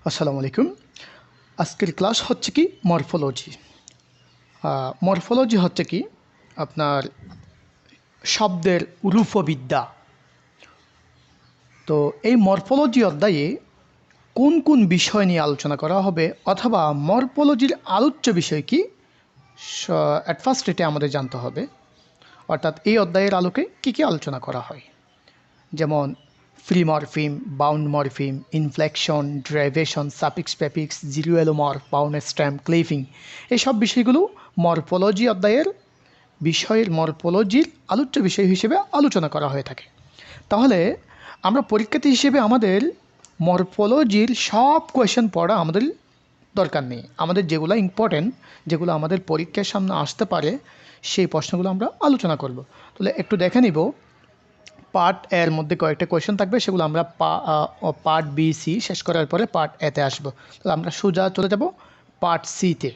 আসসালামু আলাইকুম। আজকের ক্লাস হচ্ছে কি মরফোলজি। মরফোলজি হচ্ছে কি আপনার শব্দের রূপবিদ্যা। তো এই মরফোলজি অধ্যায়ে কোন কোন বিষয় নিয়ে আলোচনা করা হবে অথবা মরফোলজির আলোচ্য বিষয় কি অ্যাট ফার্স্ট এটা আমাদের জানতে হবে। অর্থাৎ এই অধ্যায়ের আলোকে কী আলোচনা করা হয়, যেমন free morpheme, bound morpheme, inflection, derivation, suffix prefix, zero allomorph, bound stem, cleaving, এইসব বিষয়গুলো মরফোলজি অধ্যায়ের মরফোলজির আলোচ্য বিষয় হিসেবে আলোচনা করা হয়ে থাকে। তাহলে আমরা পরীক্ষার্থী হিসেবে আমাদের মরফোলজির সব কোয়েশ্চেন পড়া আমাদের দরকার নেই। আমাদের যেগুলো ইম্পর্টেন্ট, যেগুলো আমাদের পরীক্ষার সামনে আসতে পারে, সেই প্রশ্নগুলো আমরা আলোচনা করব। তাহলে একটু দেখে নিব। পার্ট এর মধ্যে কয়েকটা কোয়েশ্চেন থাকবে, সেগুলো আমরা পার্ট বি সি শেষ করার পরে পার্ট এতে আসবো। তাহলে আমরা সোজা চলে যাব পার্ট সিতে।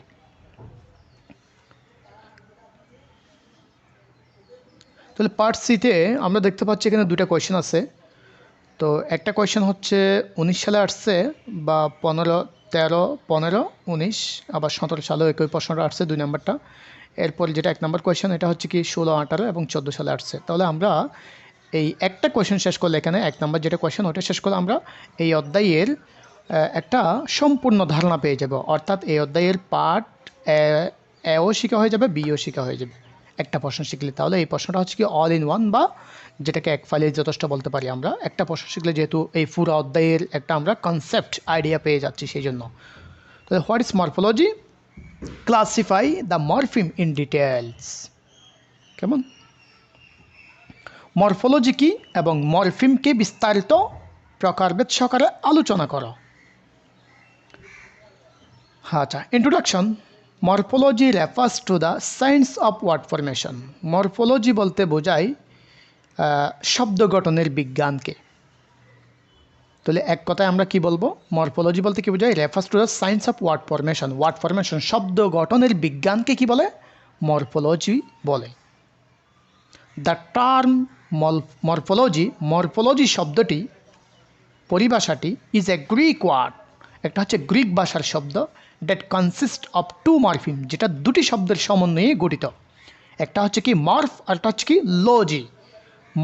তাহলে পার্ট সিতে আমরা দেখতে পাচ্ছি এখানে দুটা কোয়েশ্চেন আছে। তো একটা কোয়েশ্চেন হচ্ছে 19 সালে আসছে, বা 15, 13, 15, 19, আবার 17 সালেও একই প্রশ্নটা আসছে 2 নম্বরটা। এরপর যেটা 1 নম্বর কোয়েশ্চেন, এটা হচ্ছে কি 16, 18 এবং 14 সালে আসছে। তাহলে আমরা এই একটা কোয়েশ্চেন শেষ করলে, এখানে 1 নম্বর যেটা কোয়েশ্চেন ওটা শেষ করলে আমরা এই অধ্যায়ের একটা সম্পূর্ণ ধারণা পেয়ে যাব। অর্থাৎ এই অধ্যায়ের পার্ট এও শিখা হয়ে যাবে, বিও শিখা হয়ে যাবে একটা প্রশ্ন শিখলে। তাহলে এই প্রশ্নটা হচ্ছে কি অল ইন ওয়ান, বা যেটাকে এক ফাইলে যথেষ্ট বলতে পারি আমরা। একটা প্রশ্ন শিখলে যেহেতু এই পুরো অধ্যায়ের একটা আমরা কনসেপ্ট আইডিয়া পেয়ে যাচ্ছি, সেই জন্য। তাহলে what is morphology? Classify the morpheme in details. কেমন? মরফোলজি কি এবং মরফিমকে বিস্তারিত প্রকারভেদ সহকারে আলোচনা করো। আচ্ছা, introduction. Morphology refers to the science of word formation. Morphology বলতে বোঝায় শব্দ গঠনের বিজ্ঞানকে। তাহলে এক কথায় আমরা কি বলবো? মরফোলজি বলতে কি বোঝায়? Refers to the science of word formation. Word formation, শব্দ গঠনের বিজ্ঞানকে কি বলে? মরফোলজি বলে। দ্য টার্ম মরফোলজি শব্দটি, পরিভাষাটি, ইজ এ গ্রিক ওয়ার্ড। একটা হচ্ছে গ্রিক ভাষার শব্দ, that consist of two morpheme, যেটা দুটি শব্দের সমন্বয়ে গঠিত। একটা হচ্ছে কি মর্ফ, আর একটা হচ্ছে কি লজি।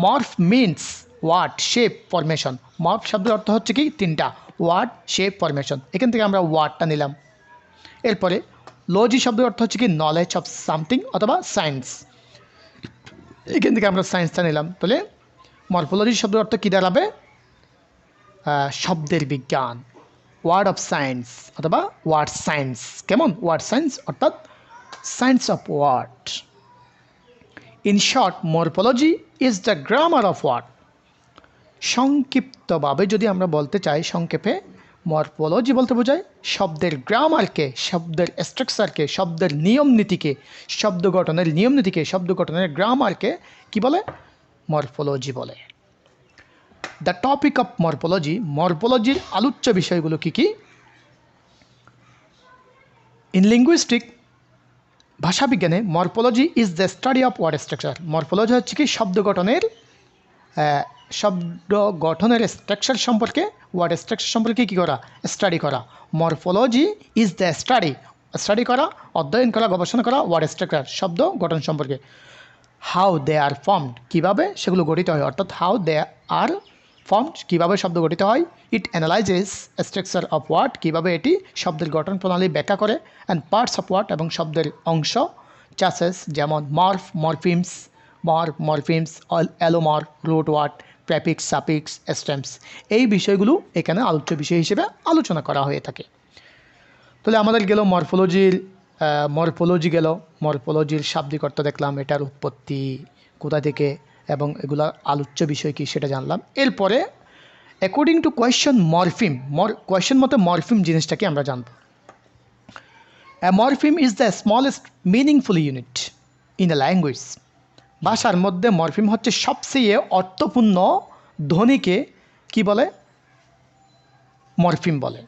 Morph means word, shape, formation. Morph শব্দের অর্থ হচ্ছে কি তিনটা: ওয়ার্ড, শেপ, ফরমেশন। এখান থেকে আমরা ওয়ার্ডটা নিলাম। এরপরে লজি শব্দের অর্থ হচ্ছে কি নলেজ অফ সামথিং অথবা সায়েন্স। এখান থেকে আমরা সায়েন্সটা নিলাম। তাহলে মরফোলজি শব্দের অর্থ কী দাঁড়াবে? শব্দের বিজ্ঞান, ওয়ার্ড অফ সায়েন্স অথবা ওয়ার্ড সায়েন্স। কেমন? ওয়ার্ড সায়েন্স অর্থাৎ science of word. In short, morphology is the grammar of word. সংক্ষিপ্তভাবে যদি আমরা বলতে চাই, সংক্ষেপে, মরফোলজি বলতে বোঝায় শব্দের গ্রামারকে, শব্দের স্ট্রাকচারকে, শব্দের নিয়ম নীতিকে, শব্দ গঠনের নিয়ম নীতিকে, শব্দ গঠনের গ্রামারকে কি বলে? মরফোলজি বলে। দ্য টপিক অফ মরফোলজি, মরফোলজির আলোচ্য বিষয়গুলো কী কী? ইন লিঙ্গুইস্টিক, ভাষাবিজ্ঞানে, morphology is the study of word structure. Morphology হচ্ছে কি শব্দ গঠনের স্ট্রাকচার সম্পর্কে, ওয়ার্ড স্ট্রাকচার সম্পর্কে কী করা? স্টাডি করা। মরফোলজি ইজ দ্য স্টাডি করা, অধ্যয়ন করা, গবেষণা করা, ওয়ার্ড স্ট্রাকচার, শব্দ গঠন সম্পর্কে। হাউ দে আর ফর্মড, কীভাবে সেগুলো গঠিত হয়, অর্থাৎ হাউ দে আর ফর্মড, কীভাবে শব্দ গঠিত হয়। ইট অ্যানালাইজেস স্ট্রাকচার অফ ওয়ার্ড, কীভাবে এটি শব্দের গঠন প্রণালী ব্যাখ্যা করে। অ্যান্ড পার্টস অফ ওয়ার্ড, এবং শব্দের অংশ, চাসেস, যেমন morph, morphemes, allomorph, root word, prefix, suffix, stems. এই বিষয়গুলো এখানে আলোচ্য বিষয় হিসেবে আলোচনা করা হয়ে থাকে। তাহলে আমাদের গেল মরফোলজির শাব্দিক অর্থ দেখলাম, এটার উৎপত্তি কোথা থেকে, এবং এগুলা আলোচ্য বিষয় কি সেটা জানলাম। এরপরে অ্যাকর্ডিং টু কোয়েশ্চন কোয়েশ্চন মতে মরফিম জিনিসটাকে আমরা জানব। A morpheme is the smallest meaningful unit in a language. ভাষার মধ্যে মরফিম হচ্ছে সবচেয়ে অর্থপূর্ণ ধ্বনিকে কি বলে? মরফিম বলে।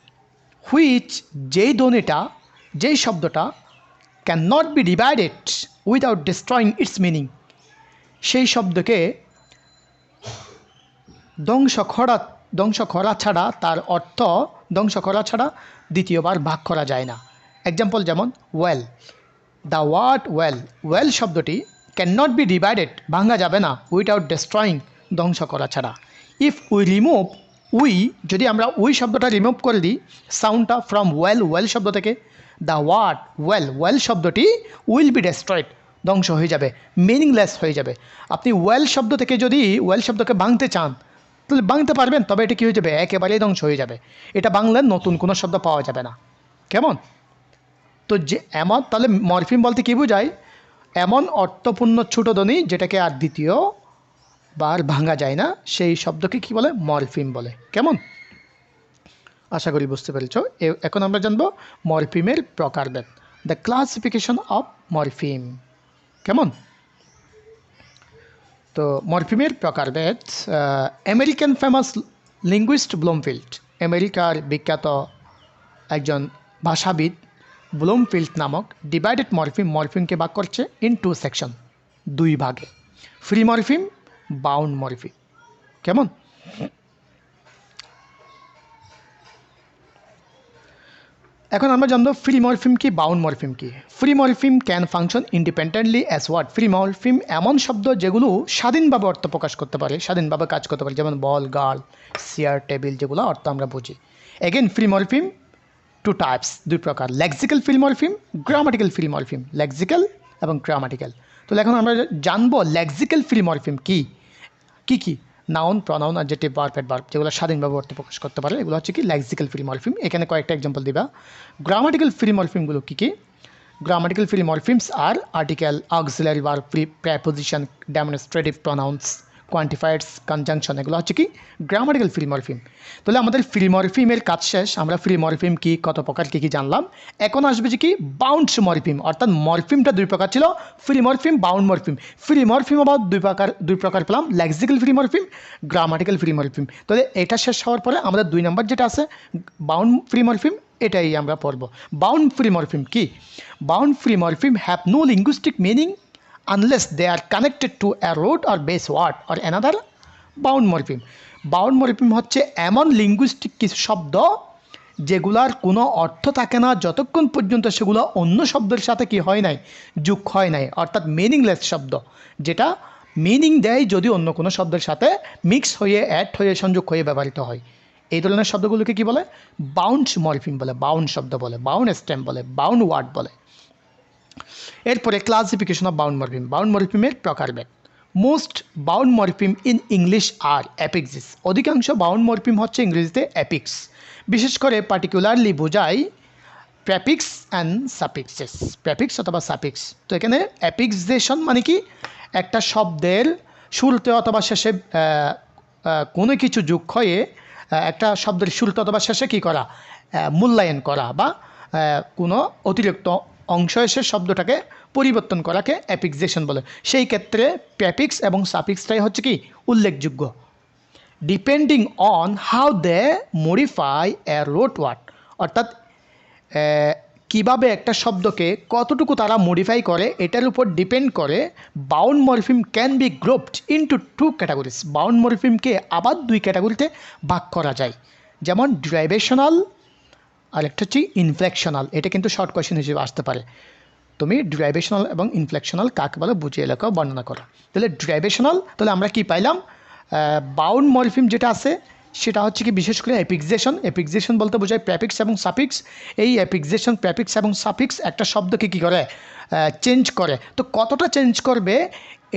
হুইচ, যেই শব্দটা can not be divided without destroying its meaning, সেই শব্দকে ধ্বংস করা ধ্বংস করা ছাড়া তার অর্থ ধ্বংস করা ছাড়া দ্বিতীয়বার ভাগ করা যায় না। এক্সাম্পল যেমন well, the word well, well শব্দটি ক্যান নট বি ডিভাইডেড, ভাঙা যাবে না, উইথাউট ডেস্ট্রয়িং, ধ্বংস করা ছাড়া। ইফ উই রিমুভ উই, যদি আমরা উই শব্দটা রিমুভ করে দিই সাউন্ডটা ফ্রম ওয়েল, ওয়েল শব্দ থেকে, দ্য ওয়ার্ড ওয়েল, ওয়েল শব্দটি উইল বি ডেস্ট্রয়েড, ধ্বংস হয়ে যাবে, মিনিংলেস হয়ে যাবে। আপনি ওয়েল শব্দ থেকে যদি ওয়েল শব্দকে ভাঙতে চান তাহলে ভাঙতে পারবেন, তবে এটা কী হয়ে যাবে, একেবারেই ধ্বংস হয়ে যাবে। এটা বাংলা নতুন কোনো শব্দ পাওয়া যাবে না। কেমন? তো যে এমন, তাহলে মরফিম বলতে কী বোঝায়? এমন অর্থপূর্ণ ছোটো ধ্বনি যেটাকে আর দ্বিতীয় বার ভাঙা যায় না, সেই শব্দকে কি বলে? মরফিম বলে। কেমন? আশা করি বুঝতে পেরেছ। এখন আমরা জানবো মরফিমের প্রকারভেদ, দ্য ক্লাসিফিকেশন অফ মরফিম। কেমন? তো মরফিমের প্রকারভেদ, আমেরিকান ফেমাস লিঙ্গুইস্ট ব্লুমফিল্ড, আমেরিকার বিখ্যাত একজন ভাষাবিদ ব্লুমফিল্ড নামক ডিভাইডেড মরফিম, মরফিমকে ভাগ করছে ইন টু সেকশন, দুই ভাগে, ফ্রি মরফিম, বাউন্ড মরফিম। কেমন? এখন আমরা জানবো ফ্রি মরফিম কি, বাউন্ড মরফিম কি। Free morpheme can function independently as word. Free morpheme এমন শব্দ যেগুলো স্বাধীনভাবে অর্থ প্রকাশ করতে পারে, স্বাধীনভাবে কাজ করতে পারে, যেমন বল, গার্ল, চেয়ার, টেবিল, যেগুলো অর্থ আমরা বুঝি। Again free morpheme two types, দুই প্রকার, lexical free morpheme, grammatical free morpheme, lexical এবং গ্রামাটিক্যাল। তাহলে এখন আমরা জানবো লেক্সিক্যাল ফ্রি মরফিম কি কি noun, pronoun, adjective, verb, adverb, যেগুলো স্বাধীনভাবে অর্থ প্রকাশ করতে পারে, এগুলো হচ্ছে কি লেক্সিক্যাল ফ্রি মরফিম। এখানে কয়েকটা এক্সাম্পল দিবা। গ্রামাটিক্যাল ফ্রি মরফিমগুলো কী? Grammatical free morphemes are article, auxiliary verb, preposition, demonstrative pronouns, quantifiers, conjunction, এগুলো হচ্ছে কি গ্রামাটিক্যাল ফ্রি মরফিম। তাহলে আমাদের ফ্রি মরফিমের কাজ শেষ। আমরা ফ্রি মরফিম কি, কত প্রকার, কী জানলাম। এখন আসবে যে কি বাউন্ড মরফিম, অর্থাৎ মরফিমটা দুই প্রকার ছিল, free morpheme, bound morpheme. Free morpheme আবার দুই প্রকার পেলাম, lexical free morpheme, grammatical free morpheme. তাহলে এটা শেষ হওয়ার পরে আমাদের 2 নম্বর যেটা আছে বাউন্ড ফ্রি মরফিম, এটাই আমরা পড়ব। বাউন্ড ফ্রি মরফিম কি? Bound free morpheme have no linguistic meaning unless they are connected to a root or base word or another bound morpheme. Bound morpheme হচ্ছে এমন লিঙ্গুইস্টিক কিছু শব্দ যেগুলার কোনো অর্থ থাকে না যতক্ষণ পর্যন্ত সেগুলো অন্য শব্দের সাথে কি হয় নাই, যোগ হয় নাই, অর্থাৎ মিনিংলেস শব্দ, যেটা মিনিং দেয় যদি অন্য কোনো শব্দের সাথে মিক্স হয়ে, অ্যাড হয়ে, সংযোগ হয়ে ব্যবহৃত হয়। এই ধরনের শব্দগুলোকে কি বলে? বাউন্ড মরফিম বলে, বাউন্ড শব্দ বলে, বাউন্ড স্টেম বলে, বাউন্ড ওয়ার্ড বলে। এরপরে classification of bound morpheme, bound মরফিমের প্রকারভেদ। Most bound morpheme in English are affixes, অধিকাংশ বাউন্ড মরফিম হচ্ছে ইংরেজিতে অ্যাপিক্স, বিশেষ করে পার্টিকুলারলি বোঝায় প্রেফিক্স অ্যান্ড সাফিক্সেস, প্রেফিক্স অথবা সাফিক্স। তো এখানে অ্যাপিক্সেশন মানে কি, একটা শব্দের শুরুতে অথবা শেষে কোনো কিছু যোগ হয়ে একটা শব্দের শুরুতে অথবা শেষে কী করা, মূল্যায়ন করা, বা কোনো অতিরিক্ত অংশ এসে শব্দটাকে পরিবর্তন করাকে অ্যাপিক্সেশন বলে। সেই ক্ষেত্রে প্রেফিক্স এবং সাফিক্সটাই হচ্ছে কি উল্লেখযোগ্য, depending on how they modify a root word, অর্থাৎ কিভাবে একটা শব্দকে কতটুকু তারা মডিফাই করে এটার উপর ডিপেন্ড করে। Bound morpheme can be grouped into 2 categories, bound মরফিমকে আবার 2 ক্যাটাগরিতে ভাগ করা যায়, যেমন ডেরিভেশনাল আর একটা হচ্ছে ইনফ্লেকশনাল। এটা কিন্তু শর্ট কোয়েশ্চেন হিসেবে আসতে পারে। তুমি ডেরিভেশনাল এবং ইনফ্লেকশনাল কাকে বলে বুঝিয়ে লেখা, বর্ণনা করা। তাহলে ডেরিভেশনাল, তাহলে আমরা কি পাইলাম, বাউন্ড মরফিম যেটা আছে সেটা হচ্ছে কি বিশেষ করে অ্যাপিক্সেশন। অ্যাপিক্সেশন বলতে বোঝায় প্রেফিক্স এবং সাফিক্স। এই অ্যাপিক্সেশন, প্রেফিক্স এবং সাফিক্স একটা শব্দকে কী করে, চেঞ্জ করে। তো কতটা চেঞ্জ করবে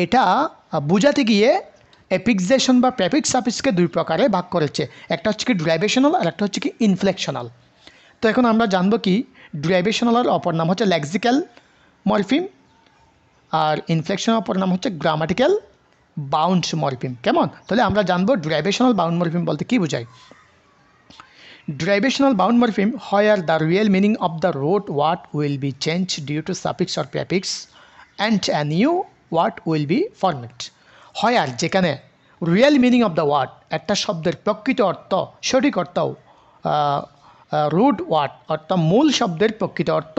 এটা বোঝাতে গিয়ে অ্যাপিক্সেশন বা প্রেফিক্স সাফিক্সকে 2 প্রকারে ভাগ করেছে, একটা হচ্ছে কি ডেরিভেশনাল আর একটা হচ্ছে কি ইনফ্লেকশনাল। তো এখন আমরা জানবো কি ডেরিভেশনালের অপর নাম হচ্ছে লেক্সিক্যাল মরফিম, আর ইনফ্লেকশনের অপর নাম হচ্ছে গ্রামাটিক্যাল বাউন্ড মরফিম। কেমন? তাহলে আমরা জানবো ডেরিভেশনাল বাউন্ড মরফিম বলতে কী বোঝায়। Derivational bound morpheme where the real meaning of the root word will be change due to suffix or prefix and a new word will be formed. Where, যেখানে real meaning of the word, একটা শব্দের প্রকৃত অর্থ, সঠিক অর্থ, root word অর্থাৎ মূল শব্দের প্রকৃত অর্থ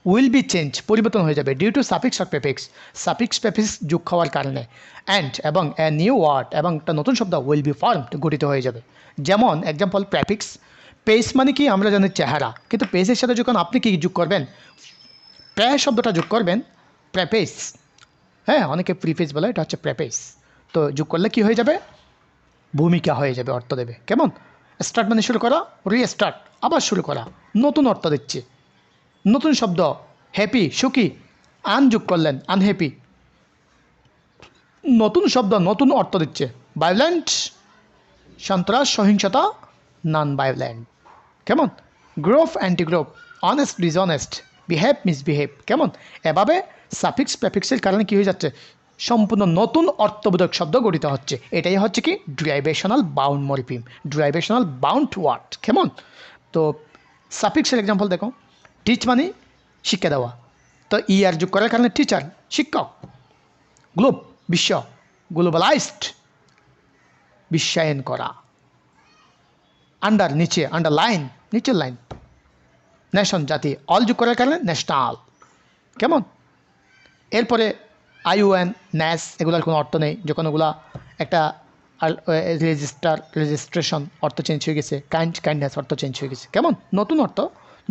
উইল বি চেঞ্জ পরিবর্তন হয়ে যাবে due to suffix or prefix যোগ হওয়ার কারণে, অ্যান্ড এবং এ নিউ ওয়ার্ড এবং একটা নতুন শব্দ উইল বি ফর্মড গঠিত হয়ে যাবে। যেমন এক্সাম্পল প্রেফিক্স, পেস মানে কি আমরা জানি চেহারা, কিন্তু পেসের সাথে যখন আপনি কি যোগ করবেন, শব্দটা যোগ করবেন, প্রেফেস, হ্যাঁ অনেকে প্রিফেস বলে, এটা হচ্ছে প্রেফেস। তো যোগ করলে কি হয়ে যাবে, ভূমিকা হয়ে যাবে, অর্থ দেবে। কেমন, স্টার্ট মানে শুরু করা, রিস্টার্ট আবার শুরু করা, নতুন অর্থ দিচ্ছে। নতুন শব্দ হ্যাপি সুখী, যোগ করলেন আনহ্যাপি, নতুন শব্দ নতুন অর্থ দিচ্ছে। ভায়োলেন্ট সন্ত্রাস সহিংসতা, নন ভায়োলেন্ট। কেমন, গ্রোভ অ্যান্টিগ্রোভ, অনেস্ট ডিসঅনেস্ট, বিহেভ মিসবিহেভ। কেমন, এভাবে সাফিক্স প্রেফিক্সের কারণে কী হয়ে যাচ্ছে, সম্পূর্ণ নতুন অর্থবোধক শব্দ গঠিত হচ্ছে। এটাই হচ্ছে কি ড্রাইভেশনাল বাউন্ড মরফিম, ড্রাইভেশনাল বাউন্ড ওয়ার্ড। কেমন, তো সাফিক্সের এক্সাম্পল দেখো, টিচ মানে শিক্ষা দেওয়া, তো ইয়ার যোগ করার কারণে টিচার শিক্ষক। গ্লোব বিশ্ব, গ্লোবালাইজড বিশ্বায়ন করা। আন্ডার নিচে, আন্ডার লাইন নিচের লাইন। নেশন জাতি, অল যোগ করার কারণে ন্যাশনাল। কেমন, এরপরে আইউএন ন্যাস এগুলোর কোনো অর্থ নেই, যখন ওগুলা একটা রেজিস্ট্রেশন অর্থ চেঞ্জ হয়ে গেছে, কাইন্ডনেস অর্থ চেঞ্জ হয়ে গেছে। কেমন, নতুন অর্থ,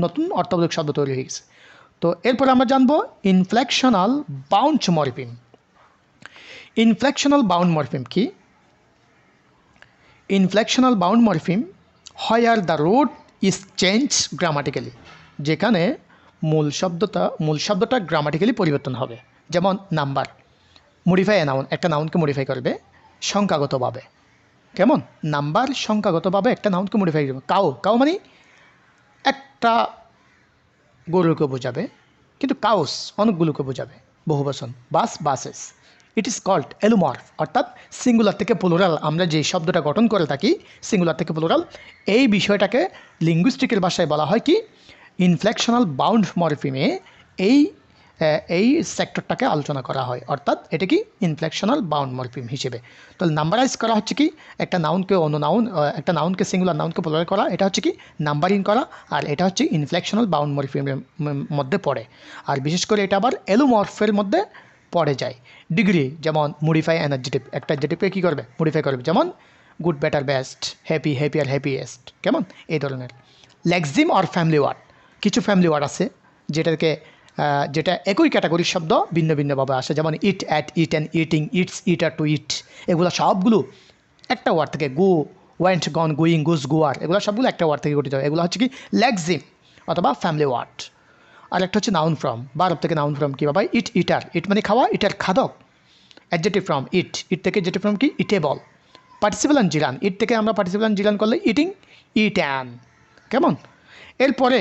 নতুন অর্থবোধক শব্দ তৈরি হয়ে গেছে। তো এরপরে আমরা জানবো inflectional bound morpheme. Inflectional bound morpheme কি? Inflectional bound morpheme where the root is change grammatically, যেখানে মূল শব্দটা গ্রামাটিক্যালি পরিবর্তন হবে। যেমন নাম্বার, মডিফাই এ নাউন, একটা নাউনকে মডিফাই করবে সংখ্যাগতভাবে। কেমন, নাম্বার সংখ্যাগতভাবে একটা নাউনকে মডিফাই করবে। কাউ মানে একটা গরুকে বোঝাবে, কিন্তু কাউস অনেকগুলোকে বোঝাবে, বহুবচন। বাসেস, ইট ইজ কল্ড এলুমর্ফ, অর্থাৎ সিঙ্গুলার থেকে প্লুরাল আমরা যে শব্দটা গঠন করে থাকি, সিঙ্গুলার থেকে প্লুরাল, এই বিষয়টাকে লিঙ্গুইস্টিকের ভাষায় বলা হয় কি ইনফ্লেকশনাল বাউন্ড মরফিমে এই সেক্টরটাকে আলোচনা করা হয়, অর্থাৎ এটা কি ইনফ্লেকশনাল বাউন্ড মরফিম হিসেবে। তাহলে নাম্বারাইজ করা হচ্ছে কি একটা নাউনকে অন্য নাউন, একটা নাউনকে সিঙ্গুলার নাউনকে প্লুরাল করা, এটা হচ্ছে কি নাম্বারিং করা, আর এটা হচ্ছে ইনফ্লেকশনাল বাউন্ড মরফিমের মধ্যে পড়ে। আর বিশেষ করে এটা আবার এলুমর্ফের মধ্যে পড়ে যায়। ডিগ্রি, যেমন মডিফাই অ্যাডজেক্টিভ, একটা অ্যাডজেক্টিভকে কী করবে, মডিফাই করবে। যেমন good, better, best, happy, happier, happiest. কেমন, এই ধরনের। লেক্সিম অর ফ্যামিলি ওয়ার্ড, কিছু ফ্যামিলি ওয়ার্ড আছে যেটা একই ক্যাটাগরির শব্দ ভিন্ন ভিন্নভাবে আসে। যেমন eat, ate, eat and eating, eats, eater, to eat, এগুলো সবগুলো একটা ওয়ার্ড থেকে, go, went, gone, going, goes, goer, এগুলো সবগুলো একটা ওয়ার্ড থেকে গঠিত হয়। এগুলো হচ্ছে কি লেক্সিম অথবা ফ্যামিলি ওয়ার্ড। আর একটা হচ্ছে নাউন ফ্রম, ভার্ব থেকে নাউন ফ্রম কি বাবা, ইট, ইটার, ইট মানে খাওয়া, ইটার খাদক। অ্যাডজেক্টিভ ফ্রম, ইট থেকে অ্যাডজেক্টিভ ফ্রম কি ইটেবল। পার্টিসিপল জিরান, ইট থেকে আমরা পার্টিসিপল জিরান করলে ইটিং, ইট্যান। কেমন, এরপরে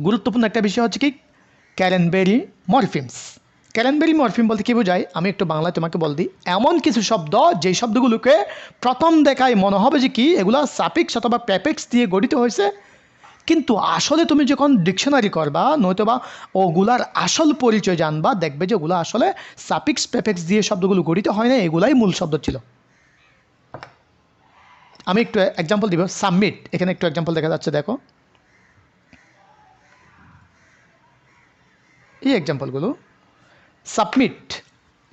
গুরুত্বপূর্ণ একটা বিষয় হচ্ছে কি ক্যারেনবেরি মরফিমস। ক্যারেনবেরি মরফিম বলতে কী বোঝায়, আমি একটু বাংলায় তোমাকে বল দিই। এমন কিছু শব্দ যেই শব্দগুলোকে প্রথম দেখায় মনে হবে যে কি এগুলো সাফিক্স অথবা প্রেফিক্স দিয়ে গঠিত হয়েছে, কিন্তু আসলে তুমি যখন ডিকশনারি করবা নয়তোবা ওগুলার আসল পরিচয় জানবা, দেখবে যে ওগুলো আসলে সাফিক্স প্রেফিক্স দিয়ে শব্দগুলো গঠিত হয় না, এগুলাই মূল শব্দ ছিল। আমি একটু এক্সাম্পল দিব। সাবমিট, এখানে একটু এক্সাম্পল দেখা যাচ্ছে, দেখো এই এক্সাম্পলগুলো। সাবমিট,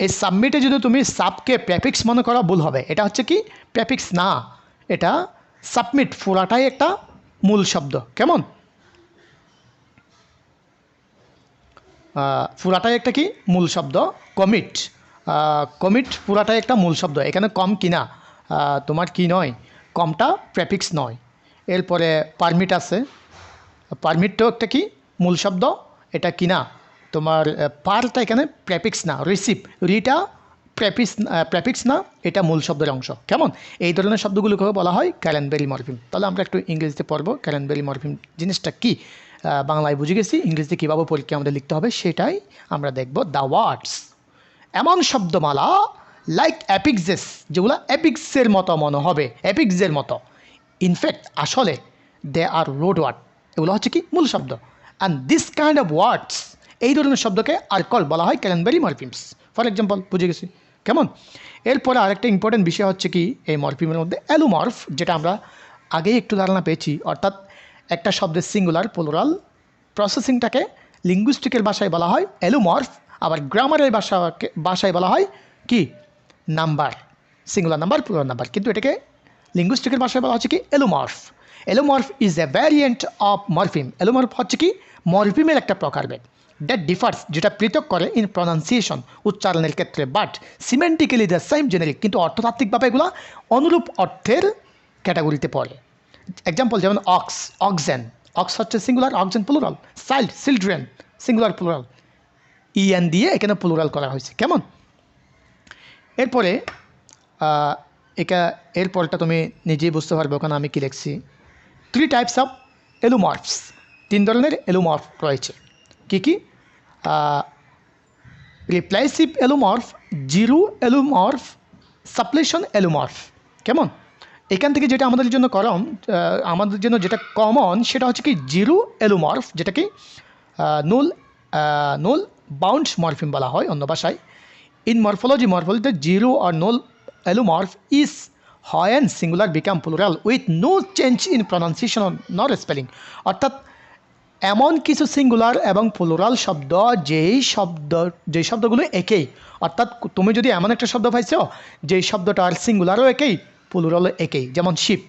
এই সাবমিটে যদি তুমি সাবকে প্রেফিক্স মনে করা ভুল হবে, এটা হচ্ছে কি প্রেফিক্স না, এটা সাবমিট পুরাটাই একটা মূল শব্দ। কেমন, পুরাটাই একটা কি মূল শব্দ। কমিট, কমিট পুরাটাই একটা মূল শব্দ, এখানে কম কিনা তোমার কি নয়, কমটা প্রেফিক্স নয়। এরপরে পারমিট আছে, পারমিটটাও একটা কি মূল শব্দ, এটা কিনা তোমার পারটা এখানে প্রেফিক্স না, রিসিভ, রিটা প্রেফিক্স না, এটা মূল শব্দের অংশ। কেমন, এই ধরনের শব্দগুলোকে বলা হয় ক্যারেনবেরি মরফিম। তাহলে আমরা একটু ইংরেজিতে পড়বো ক্যারেনবেরি মরফিম জিনিসটা কি। বাংলায় বুঝে গেছি, ইংরেজিতে কীভাবে পরীক্ষা আমাদের লিখতে হবে সেটাই আমরা দেখব। দ্য ওয়ার্ডস, এমন শব্দমালা লাইক অ্যাপিক্সেস, যেগুলো অ্যাপিক্সের মতো মনে হবে, অ্যাপিক্সের মতো, ইনফ্যাক্ট আসলে দে আর রোড ওয়ার্ড, এগুলো হচ্ছে কি মূল শব্দ। And this kind of words, এই ধরনের শব্দকে আর কল বলা হয় ক্যারেনবেরি মরফিমস। ফর এক্সাম্পল বুঝে গেছি। কেমন, এরপরে আরেকটা ইম্পর্টেন্ট বিষয় হচ্ছে কি এই মরফিমের মধ্যে অ্যালুমর্ফ, যেটা আমরা আগেই একটু ধারণা পেয়েছি, অর্থাৎ একটা শব্দের সিঙ্গুলার প্লুরাল প্রসেসিংটাকে লিঙ্গুইস্টিকের ভাষায় বলা হয় এলোমর্ফ, আবার গ্রামারের ভাষায় বলা হয় কি number, singular number, plural number, কিন্তু এটাকে লিঙ্গুইস্টিকের ভাষায় বলা হচ্ছে কি allomorph. Allomorph is a variant of morpheme. Allomorph হচ্ছে কি মরফিমের একটা প্রকারভেদ, দ্যাট ডিফার্স, যেটা পৃথক করে ইন প্রনাউন্সিয়েশন, উচ্চারণের ক্ষেত্রে, but semantically the same generic, কিন্তু অর্থতাত্ত্বিকভাবে এগুলো অনুরূপ অর্থের ক্যাটাগরিতে পড়ে। এক্সাম্পল যেমন অক্স, অক্সেন, অক্স হচ্ছে singular, oxen plural, child, children, singular plural, E N এখানে প্লুরাল করা হয়েছে। কেমন? এরপরে এরপরটা তুমি নিজেই বুঝতে পারবে ওখানে আমি কি লিখছি। 3 টাইপস অফ এলোমর্ফস, 3 ধরনের এলোমর্ফ রয়েছে। কি কি? Replacive allomorph, zero allomorph, suppletion allomorph. কেমন? এখান থেকে যেটা আমাদের জন্য আমাদের জন্য যেটা কমন সেটা হচ্ছে কি জিরো এলোমর্ফ, যেটা কি নুল বাউন্ড মরফিম বলা হয় অন্য ভাষায়। ইন মরফোলজিতে জিরো আর null allomorph is when singular become plural with no change in pronunciation nor spelling। অর্থাৎ এমন কিছু সিঙ্গুলার এবং প্লুরাল শব্দ যেই শব্দগুলো একই, অর্থাৎ তুমি যদি এমন একটা শব্দ পাইছো যেই শব্দটার সিঙ্গুলারও একই প্লুরালও একই, যেমন শিপ,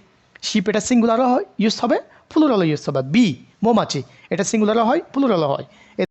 শিপ এটা সিঙ্গুলারও হয় ইউজ হবে, প্লুরালও ইউজ হবে। বি, মৌমাছি, এটা সিঙ্গুলারও হয় প্লুরালও হয়।